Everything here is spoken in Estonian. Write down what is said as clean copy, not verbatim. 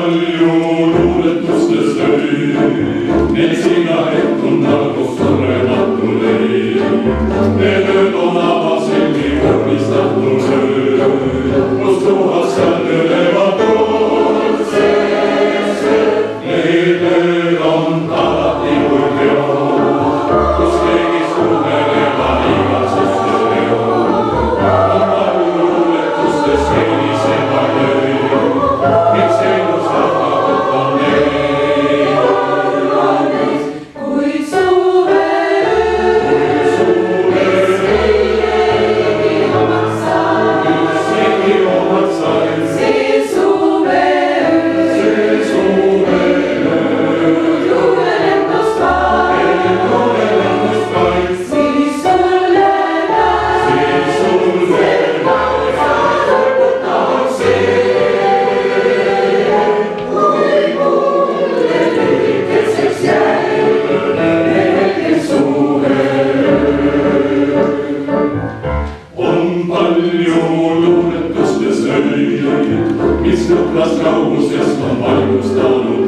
palju luuletustes öid, need sigaret on nagu surematu leid. Need ööd on avaselgi vormistatu ööd, kus tuhas seal öölevad otsesse. Need ööd on alati kui teod, kus keegi suheleva igatsuste teod. On palju luuletustes helisevad ööd, miks elus rahvakud on neid. Kuid suve seegi omaks said, see suve luulelendust vaid, siis sulle tahaks kui mulle lühikeseks jäi veel suve. On palju luuletustes öid, mis lõplas kaugusest on valgustanud